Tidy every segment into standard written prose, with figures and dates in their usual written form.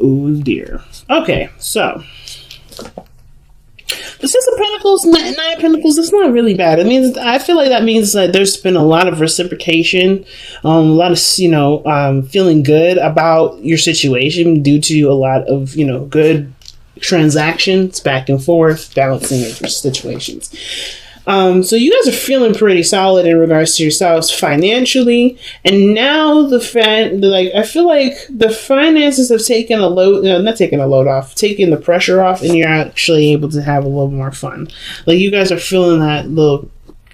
Oh dear. Okay, so the Six of Pentacles, Nine of Pentacles, it's not really bad. It means, I feel like that means that there's been a lot of reciprocation, a lot of, feeling good about your situation due to a lot of, good transactions back and forth, balancing your situations. So you guys are feeling pretty solid in regards to yourselves financially, and now I feel like the finances have taken a load, not taking a load off, taking the pressure off, and you're actually able to have a little more fun. Like, you guys are feeling that little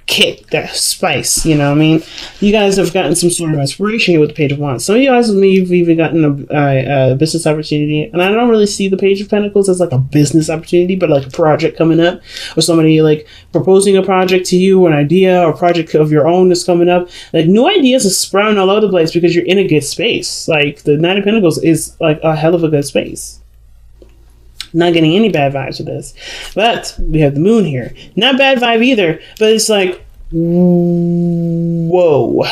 kick, that spice, you know what I mean? You guys have gotten some sort of inspiration here with the Page of Wands. Some of you guys may have even gotten a business opportunity, and I don't really see the Page of Pentacles as like a business opportunity, but like a project coming up, or somebody like proposing a project to you, or an idea or project of your own is coming up. Like, new ideas are sprouting all over the place because you're in a good space. Like, the Nine of Pentacles is like a hell of a good space. Not getting any bad vibes with this. But we have the moon here. Not bad vibe either, but it's like, whoa.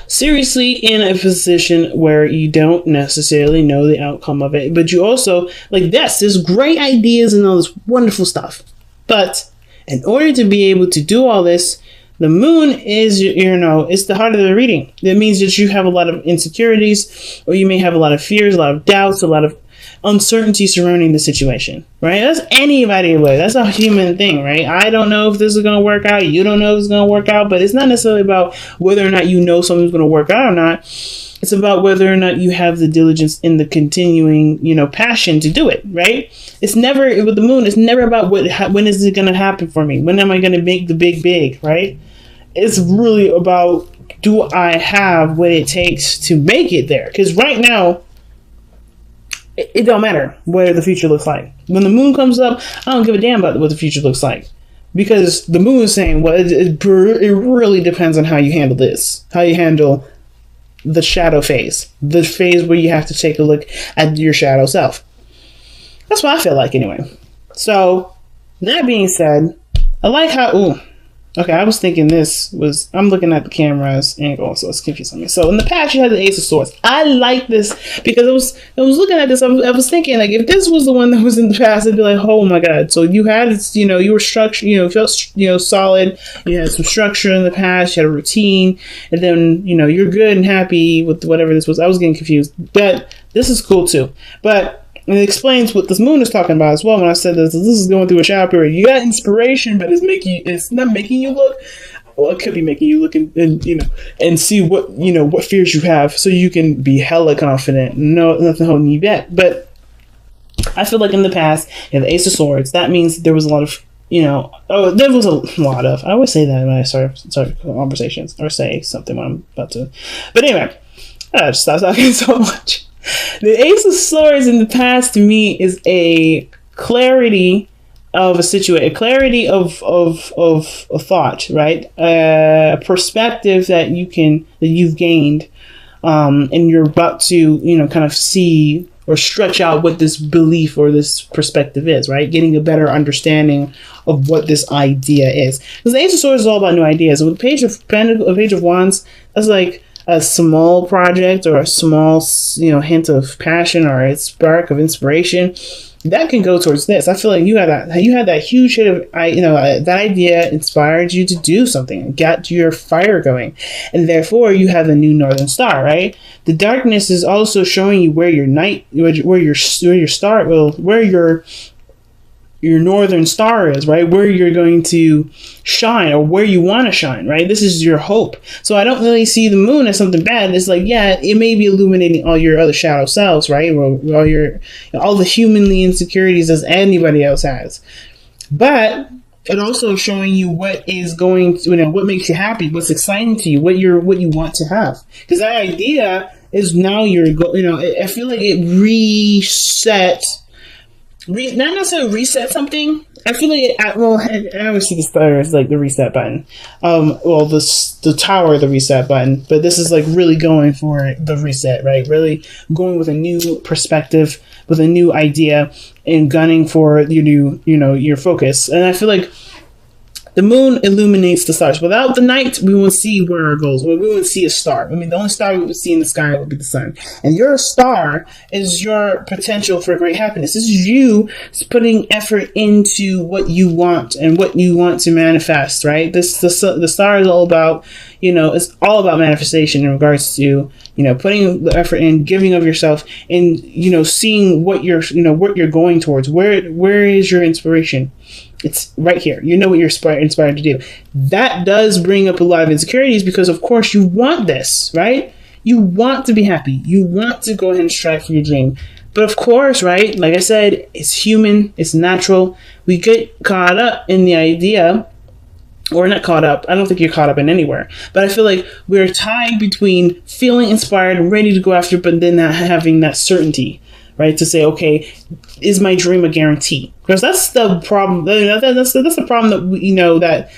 Seriously in a position where you don't necessarily know the outcome of it, but you also, like, this, there's great ideas and all this wonderful stuff. But in order to be able to do all this, the moon is, it's the heart of the reading. That means that you have a lot of insecurities, or you may have a lot of fears, a lot of doubts, a lot of uncertainty surrounding the situation, right? That's anybody would. That's a human thing, right? I don't know if this is going to work out. You don't know if it's going to work out, but it's not necessarily about whether or not you know something's going to work out or not. It's about whether or not you have the diligence and the continuing, passion to do it, right? It's never, with the moon, it's never about when is it going to happen for me? When am I going to make the big, right? It's really about, do I have what it takes to make it there? Because right now, it don't matter what the future looks like. When the moon comes up, I don't give a damn about what the future looks like. Because the moon is saying, well, it really depends on how you handle this. How you handle the shadow phase. The phase where you have to take a look at your shadow self. That's what I feel like anyway. So, that being said, I like how... Okay, I was thinking I'm looking at the camera's angle, so it's confusing me. So in the past, you had the Ace of Swords. I like this because I was looking at this. I was thinking, like, if this was the one that was in the past, I'd be like, oh my god. So you had, you were structured, felt, solid. You had some structure in the past. You had a routine, and then you're good and happy with whatever this was. I was getting confused, but this is cool too. But and it explains what this moon is talking about as well. When I said this is going through a shadow period. You got inspiration, but it's not making you look. Well, it could be making you look and see what fears you have, so you can be hella confident. No, nothing holding you back. But I feel like in the past, the Ace of Swords. That means there was a lot of there was a lot of. I always say that when I start conversations or say something when I'm about to. But anyway, I just stop talking so much. The Ace of Swords in the past to me is a clarity of a situation, a clarity of a thought, right? A perspective that you've gained, and you're about to, kind of see or stretch out what this belief or this perspective is, right? Getting a better understanding of what this idea is. Because the Ace of Swords is all about new ideas. And with a Page of Wands, that's like a small project or a small, hint of passion or a spark of inspiration that can go towards this. I feel like you had that huge hit of, that idea inspired you to do something, got your fire going, and therefore you have a new northern star, right? The darkness is also showing you where your northern star is, right? Where you're going to shine or where you want to shine, right? This is your hope. So I don't really see the moon as something bad. It's like, yeah, it may be illuminating all your other shadow selves, right? All the humanly insecurities as anybody else has. But it also showing you what is going to, what makes you happy, what's exciting to you, what you want to have. Because that idea is now I feel like it not necessarily reset something. I feel like I always see the star as like the reset button. The tower, the reset button. But this is like really going for the reset, right? Really going with a new perspective, with a new idea, and gunning for your focus. And I feel like The moon illuminates the stars. Without the night, we won't see where our goals. Well, we won't see a star. I mean, the only star we would see in the sky would be the sun. And your star is your potential for great happiness. This is you putting effort into what you want and what you want to manifest, right? The star is all about, it's all about manifestation in regards to, putting the effort in, giving of yourself, and, seeing what you're going towards. Where is your inspiration? It's right here. You know what you're inspired to do. That does bring up a lot of insecurities because, of course, you want this, right? You want to be happy. You want to go ahead and strive for your dream. But of course, right, like I said, it's human. It's natural. We get caught up in the idea, or not caught up. I don't think you're caught up in anywhere. But I feel like we're tied between feeling inspired and ready to go after, but then not having that certainty. Right, to say, okay, is my dream a guarantee? Because that's the problem. That's the problem that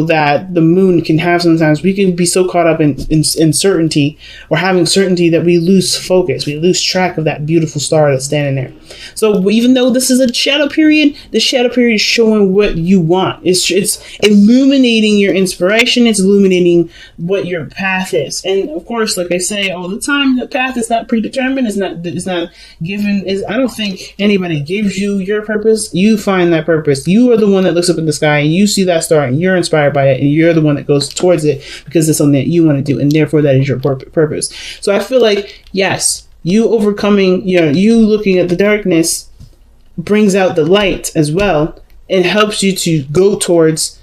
that the moon can have sometimes. We can be so caught up in certainty, or having certainty, that we lose focus. We lose track of that beautiful star that's standing there. So even though this is a shadow period, the shadow period is showing what you want. It's illuminating your inspiration. It's illuminating what your path is. And of course, like I say all the time, the path is not predetermined. It's not given. I don't think anybody gives you your purpose. You find that purpose. You are the one that looks up in the sky and you see that star and you're inspired by it, and you're the one that goes towards it because it's something that you want to do, and therefore that is your purpose. So I feel like, yes, you overcoming, you looking at the darkness brings out the light as well, and helps you to go towards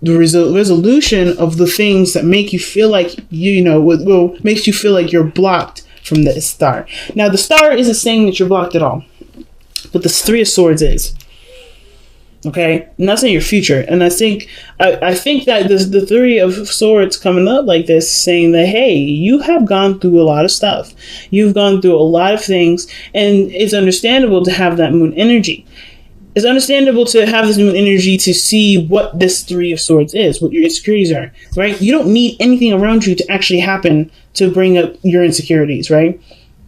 the resolution of the things that make you feel like makes you feel like you're blocked from the star. Now, the star isn't saying that you're blocked at all, but the Three of Swords is. Okay, and that's in your future. And I think that the Three of Swords coming up like this, saying that, hey, you have gone through a lot of stuff. You've gone through a lot of things, and it's understandable to have that moon energy. It's understandable to have this moon energy to see what this Three of Swords is, what your insecurities are, right? You don't need anything around you to actually happen to bring up your insecurities, right?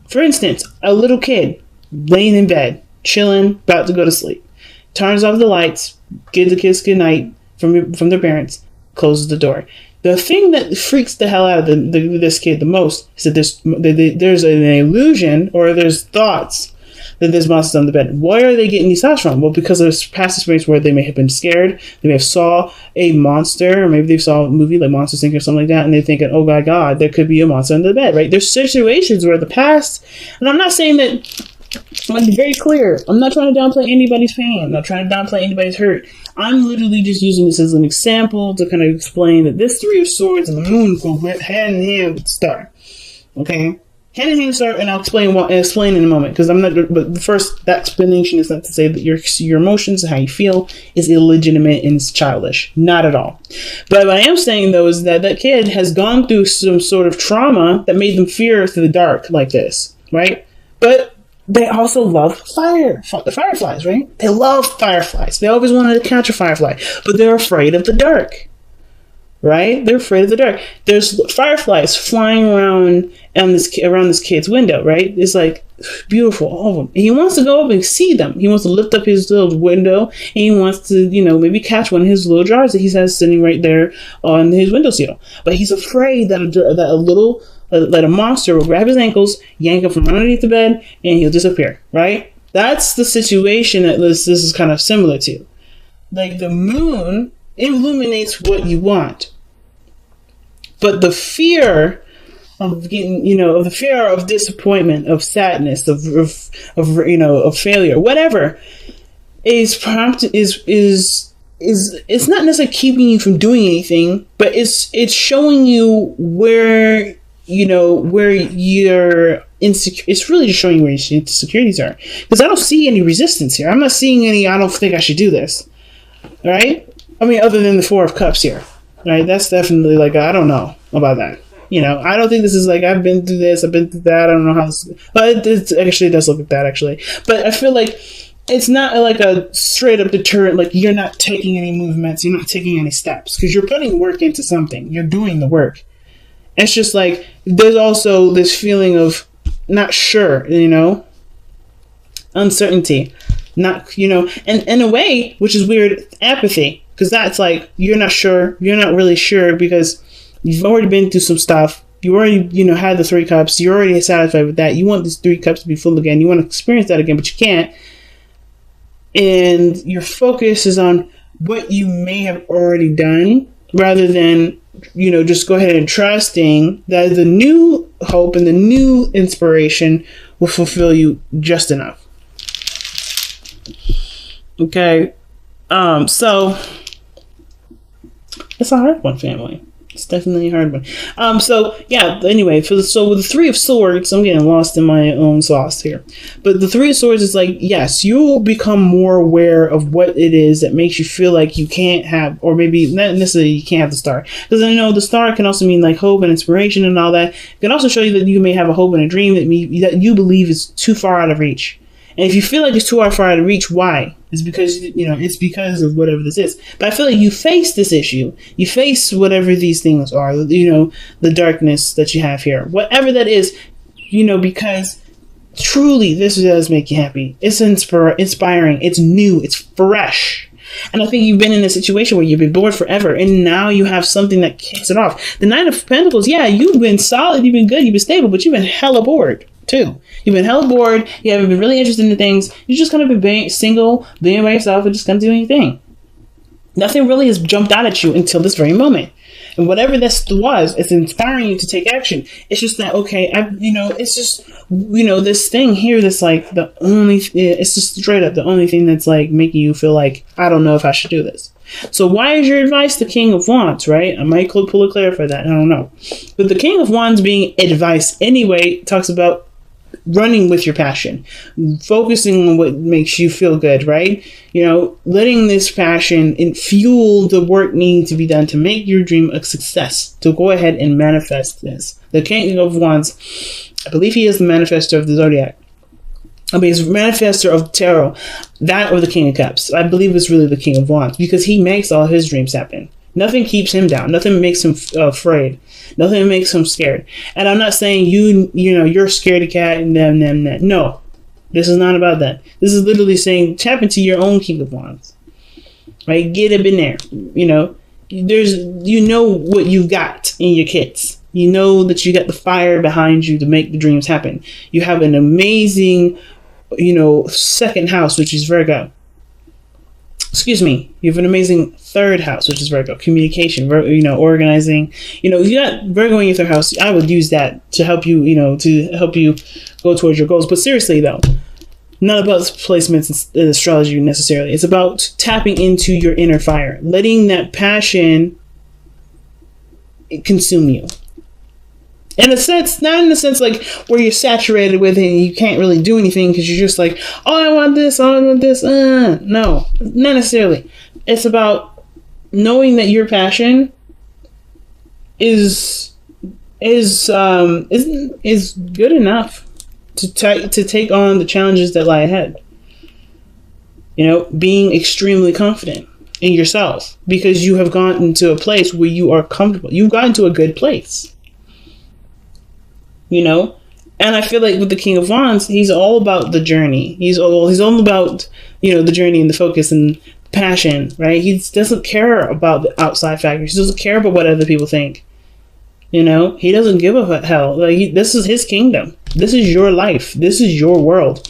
For instance, a little kid laying in bed, chilling, about to go to sleep. Turns off the lights, gives the kids good night from their parents, closes the door. The thing that freaks the hell out of this kid the most is that there's an illusion, or there's thoughts that there's monsters on the bed. Where are they getting these thoughts from? Well, because there's past experience where they may have been scared, they may have saw a monster, or maybe they saw a movie like Monsters Inc. or something like that, and they're thinking, oh my God, there could be a monster under the bed, right? There's situations where the past, and I'm not saying that, I want to be very clear. I'm not trying to downplay anybody's pain. I'm not trying to downplay anybody's hurt. I'm literally just using this as an example to kind of explain that this Three of Swords and the moon go hand in hand with the star. Okay? Hand in hand with the star, and I'll explain in a moment, because I'm not. But first, that explanation is not to say that your emotions and how you feel is illegitimate and it's childish. Not at all. But what I am saying, though, is that kid has gone through some sort of trauma that made them fear the dark like this, right? But they also love fireflies, right? They love fireflies. They always wanted to catch a firefly, but they're afraid of the dark, right? They're afraid of the dark. There's fireflies flying around this kid's window, right? It's like beautiful, all of them. And he wants to go up and see them. He wants to lift up his little window, and he wants to, maybe catch one of his little jars that he has sitting right there on his windowsill. But he's afraid that a monster will grab his ankles, yank him from underneath the bed, and he'll disappear, right? That's the situation that this is kind of similar to. Like, the moon illuminates what you want. But the fear of getting, the fear of disappointment, of sadness, of failure, whatever, is it's not necessarily keeping you from doing anything, but it's showing you where you're insecure. It's really just showing you where your insecurities are. Because I don't see any resistance here. I'm not seeing any, I don't think I should do this. Right? I mean, other than the Four of Cups here. Right? That's definitely like, I don't know about that. I don't think this is like, I've been through this, I've been through that, I don't know how this, but it actually does look like that, actually. But I feel like it's not like a straight up deterrent, like you're not taking any movements, you're not taking any steps, because you're putting work into something. You're doing the work. It's just like, there's also this feeling of not sure, uncertainty, not, and in a way, which is weird, apathy. Because that's like, you're not sure. You're not really sure because you've already been through some stuff. You already, had the 3 cups. You're already satisfied with that. You want these 3 cups to be full again. You want to experience that again, but you can't. And your focus is on what you may have already done rather than, just go ahead and trusting that the new hope and the new inspiration will fulfill you just enough. Okay. So it's a hard one, family. It's definitely a hard one. Anyway, so with the 3 of Swords, I'm getting lost in my own sauce here. But the 3 of Swords is like, yes, you will become more aware of what it is that makes you feel like you can't have, or maybe not necessarily you can't have the star. Because I know the star can also mean like hope and inspiration and all that. It can also show you that you may have a hope and a dream that you believe is too far out of reach. And if you feel like it's too far out of reach, why? It's because, it's because of whatever this is. But I feel like you face this issue. You face whatever these things are, the darkness that you have here. Whatever that is, because truly this does make you happy. It's inspiring. It's new. It's fresh. And I think you've been in a situation where you've been bored forever, and now you have something that kicks it off. The Nine of Pentacles, yeah, you've been solid, you've been good, you've been stable, but you've been hella bored too. You've been hella bored. You haven't been really interested in the things. You just kind of been single, being by yourself, and just kind of doing your thing. Nothing really has jumped out at you until this very moment. And whatever this was, it's inspiring you to take action. It's just that, okay, it's just, this thing here that's like it's just straight up the only thing that's like making you feel like, I don't know if I should do this. So why is your advice the King of Wands, right? I might pull a clarify that. I don't know. But the King of Wands being advice anyway talks about running with your passion, focusing on what makes you feel good, right? Letting this passion fuel the work needing to be done to make your dream a success, to go ahead and manifest this. The King of Wands, I believe he is the manifestor of the Zodiac. He's the manifestor of tarot, that or the King of Cups. I believe it's really the King of Wands because he makes all his dreams happen. Nothing keeps him down. Nothing makes him afraid. Nothing makes him scared. And I'm not saying you're scared of cat and them. No, this is not about that. This is literally saying tap into your own King of Wands, right? Get up in there. There's what you got in your kits. You know that you got the fire behind you to make the dreams happen. You have an amazing, second house, which is Virgo. Excuse me, you have an amazing 3rd house, which is Virgo, communication, organizing. You got Virgo in your 3rd house. I would use that to help you, go towards your goals. But seriously, though, not about placements in astrology necessarily. It's about tapping into your inner fire, letting that passion consume you. In a sense, not in the sense like where you're saturated with it and you can't really do anything because you're just like, oh, I want this, oh, I want this. No, not necessarily. It's about knowing that your passion is good enough to take on the challenges that lie ahead. Being extremely confident in yourself because you have gotten to a place where you are comfortable. You've gotten to a good place. And I feel like with the King of Wands, he's all about the journey. He's all about, the journey and the focus and passion, right? He doesn't care about the outside factors. He doesn't care about what other people think. He doesn't give a hell. This is his kingdom. This is your life. This is your world.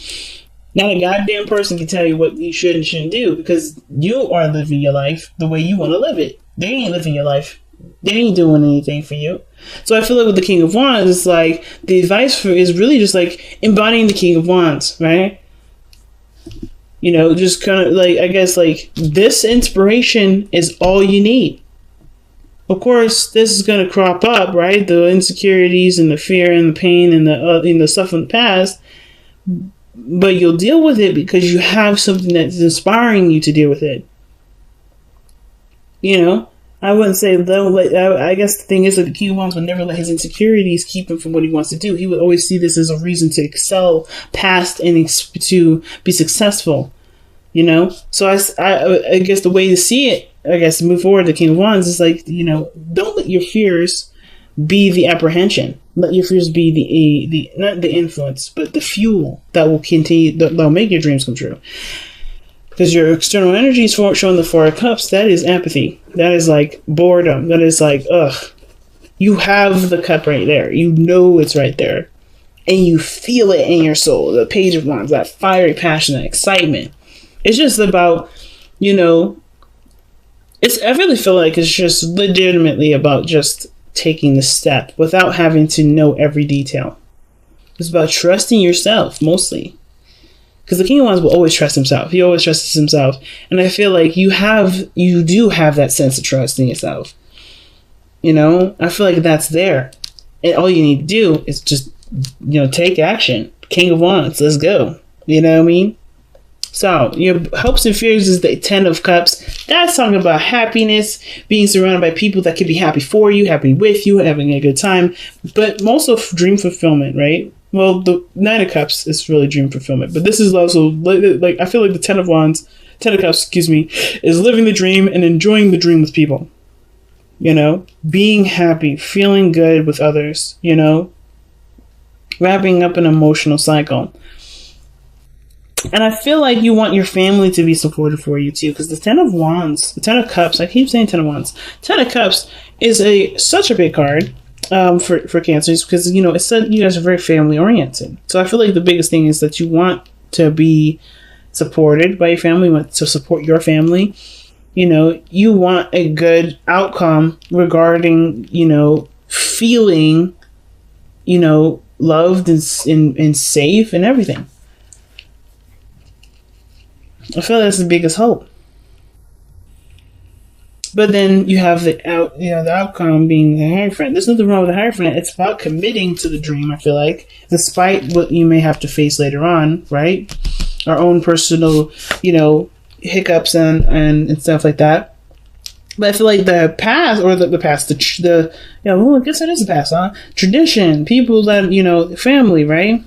Not a goddamn person can tell you what you should and shouldn't do because you are living your life the way you want to live it. They ain't living your life. They ain't doing anything for you. So I feel like with the King of Wands, it's like the advice is really just like embodying the King of Wands, right? Just kind of like, I guess like this inspiration is all you need. Of course, this is going to crop up, right? The insecurities and the fear and the pain and the stuff from the past. But you'll deal with it because you have something that's inspiring you to deal with it. I wouldn't say though. I guess the thing is that the King of Wands would never let his insecurities keep him from what he wants to do. He would always see this as a reason to excel past and to be successful. So I guess the way to see it, I guess to move forward, the King of Wands is like don't let your fears be the apprehension. Let your fears be the not the influence, but the fuel that will continue. That'll make your dreams come true. Because your external energy is showing the Four of Cups. That is apathy. That is like boredom. That is like, ugh. You have the cup right there. You know it's right there. And you feel it in your soul. The Page of Wands, that fiery passion, that excitement. It's just about, you know, I really feel like it's just legitimately about just taking the step without having to know every detail. It's about trusting yourself, mostly. Because the King of Wands will always trust himself. He always trusts himself. And I feel like you do have that sense of trust in yourself. You know, I feel like that's there. And all you need to do is just, you know, take action. King of Wands, let's go. You know what I mean? So, your hopes and fears is the 10 of Cups. That's talking about happiness, being surrounded by people that can be happy for you, happy with you, having a good time, but also dream fulfillment, right? Well, the 9 of Cups is really dream fulfillment, but this is also, like, I feel like the 10 of Cups, is living the dream and enjoying the dream with people. You know, being happy, feeling good with others, you know, wrapping up an emotional cycle. And I feel like you want your family to be supportive for you too, because the 10 of Wands, the 10 of Cups, I keep saying 10 of Wands. 10 of Cups is such a big card for Cancers, because, you know, it's you guys are very family oriented. So I feel like the biggest thing is that you want to be supported by your family, you want to support your family. You know, you want a good outcome regarding, you know, feeling, you know, loved and safe and everything. I feel that's the biggest hope. But then you have the outcome being the Hierophant. There's nothing wrong with the Hierophant. It's about committing to the dream, I feel like, despite what you may have to face later on, right? Our own personal, you know, hiccups and stuff like that. But I feel like the past, or the past, I guess it is the past, huh? Tradition, people that, you know, family, right?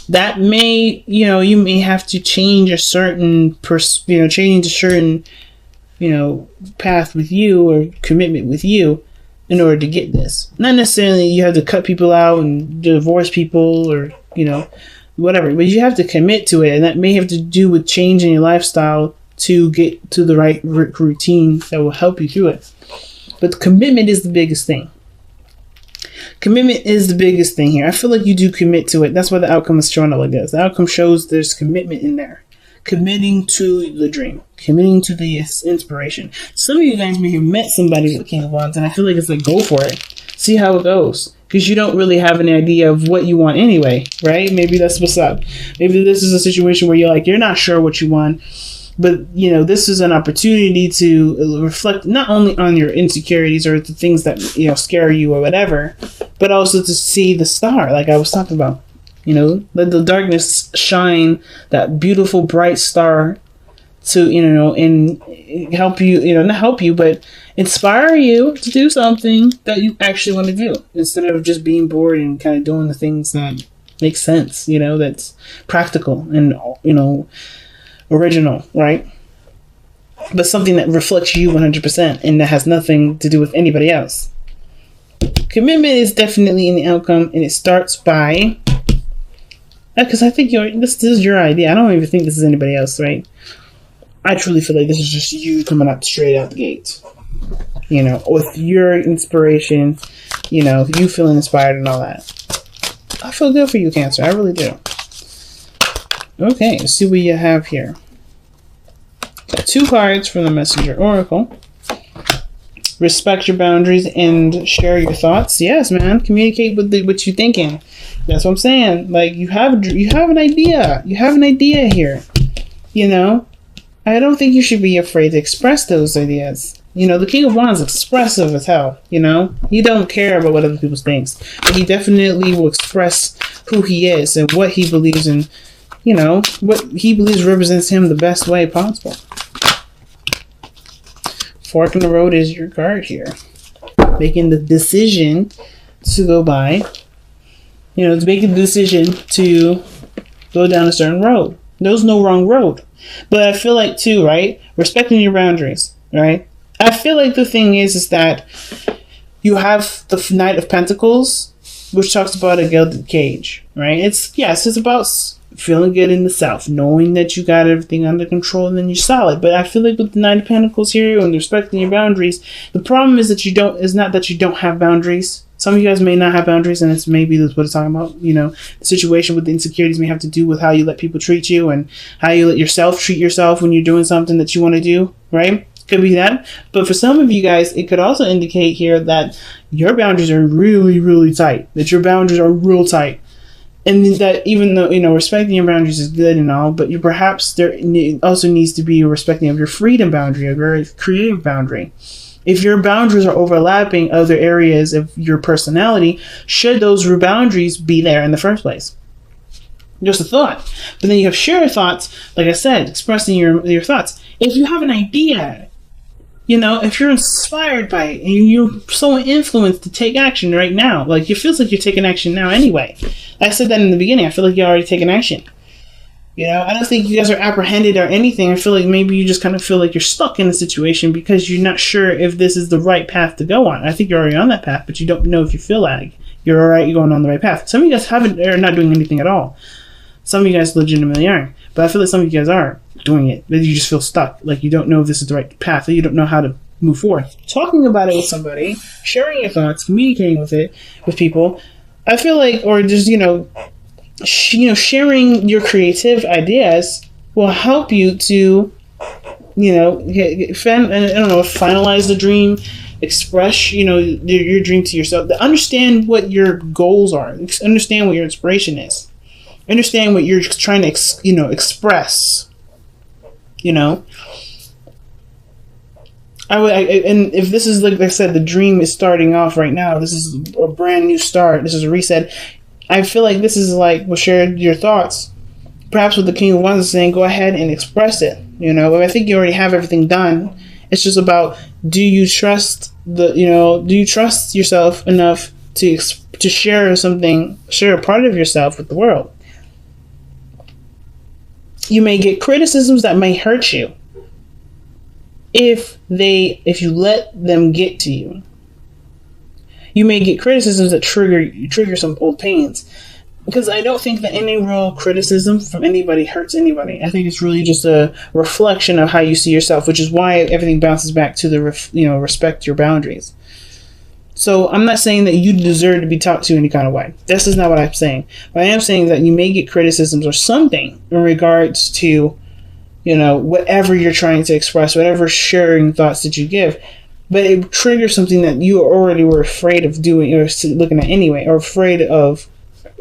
That may, you know, you may have to change a certain, path with you or commitment with you in order to get this. Not necessarily you have to cut people out and divorce people or, you know, whatever, but you have to commit to it, and that may have to do with changing your lifestyle to get to the right routine that will help you through it. But commitment is the biggest thing. Commitment is the biggest thing here. I feel like you do commit to it. That's why the outcome is showing up like this. The outcome shows there's commitment in there. Committing to the dream. Committing to the inspiration. Some of you guys may have met somebody with King of Wands, and I feel like it's like, go for it. See how it goes. Because you don't really have any idea of what you want anyway, right? Maybe that's what's up. Maybe this is a situation where you're not sure what you want. But, you know, this is an opportunity to reflect not only on your insecurities or the things that, you know, scare you or whatever, but also to see the star, like I was talking about. You know, let the darkness shine that beautiful, bright star to, you know, and help you, you know, not help you, but inspire you to do something that you actually want to do instead of just being bored and kind of doing the things that make sense, you know, that's practical and, you know, original, right? But something that reflects you 100% and that has nothing to do with anybody else. Commitment is definitely in the outcome, and it starts by, because I think this is your idea. I don't even think this is anybody else, right? I truly feel like this is just you coming out straight out the gate, you know, with your inspiration, you know, you feeling inspired and all that. I feel good for you, Cancer. I really do. Okay, let's see what you have here. Got 2 cards from the Messenger Oracle. Respect your boundaries and share your thoughts. Yes, man. Communicate with what you're thinking. That's what I'm saying. Like, you have an idea. You have an idea here. You know? I don't think you should be afraid to express those ideas. You know, the King of Wands is expressive as hell, you know? He don't care about what other people think. But he definitely will express who he is and what he believes in. You know, what he believes represents him the best way possible. Fork in the road is your card here. Making the decision to go by, you know, to make a decision to go down a certain road. There's no wrong road. But I feel like, too, right, respecting your boundaries, right? I feel like the thing is that you have the Knight of Pentacles, which talks about a gilded cage, right? It's about feeling good in the self, knowing that you got everything under control, and then you're solid. But I feel like with the Nine of Pentacles here and respecting your boundaries, the problem is that is not that you don't have boundaries. Some of you guys may not have boundaries, and it's maybe that's what it's talking about. You know, the situation with the insecurities may have to do with how you let people treat you and how you let yourself treat yourself when you're doing something that you want to do, right? Could be that. But for some of you guys, it could also indicate here that your boundaries are really, really tight, that your boundaries are real tight. And that even though, you know, respecting your boundaries is good and all, but perhaps there also needs to be a respecting of your freedom boundary, of your creative boundary. If your boundaries are overlapping other areas of your personality, should those boundaries be there in the first place? Just a thought. But then you have shared thoughts, like I said, expressing your thoughts. If you have an idea, you know, if you're inspired by it and you're so influenced to take action right now, like it feels like you're taking action now anyway. I said that in the beginning. I feel like you're already taking action. You know, I don't think you guys are apprehended or anything. I feel like maybe you just kind of feel like you're stuck in a situation because you're not sure if this is the right path to go on. I think you're already on that path, but you don't know if you feel like you're all right, you're going on the right path. Some of you guys are not doing anything at all. Some of you guys legitimately aren't. But I feel like some of you guys are doing it, but you just feel stuck. Like you don't know if this is the right path, or you don't know how to move forward. Talking about it with somebody, sharing your thoughts, communicating with people, I feel like, or just, sharing your creative ideas will help you to, finalize the dream, express, your dream to yourself. Understand what your goals are. Understand what your inspiration is. Understand what you're trying to, express. And if this is, like I said, the dream is starting off right now. This is a brand new start. This is a reset. I feel like this is like, well, share your thoughts. Perhaps what the King of Wands is saying, go ahead and express it. But I think you already have everything done. It's just about, do you trust yourself enough to share a part of yourself with the world? You may get criticisms that may hurt you if you let them get to you. You may get criticisms that trigger some old pains, because I don't think that any real criticism from anybody hurts anybody. I think it's really just a reflection of how you see yourself, which is why everything bounces back to the respect your boundaries. So I'm not saying that you deserve to be talked to any kind of way. This is not what I'm saying. But I am saying that you may get criticisms or something in regards to, whatever you're trying to express, whatever sharing thoughts that you give. But it triggers something that you already were afraid of doing or looking at anyway, or afraid of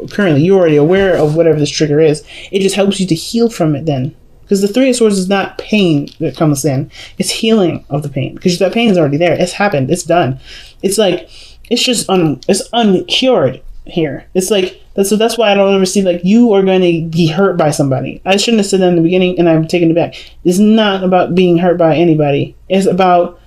currently. You're already aware of whatever this trigger is. It just helps you to heal from it then. Because the Three of Swords is not pain that comes in. It's healing of the pain. Because that pain is already there. It's happened. It's done. It's like, it's just it's uncured here. It's like, that's why I don't ever see, like, you are going to be hurt by somebody. I shouldn't have said that in the beginning, and I'm taking it back. It's not about being hurt by anybody. It's about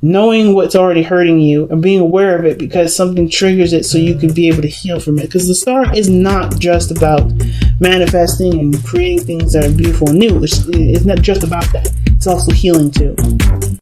knowing what's already hurting you and being aware of it, because something triggers it so you can be able to heal from it. Because the star is not just about manifesting and creating things that are beautiful and new. It's not just about that. It's also healing too.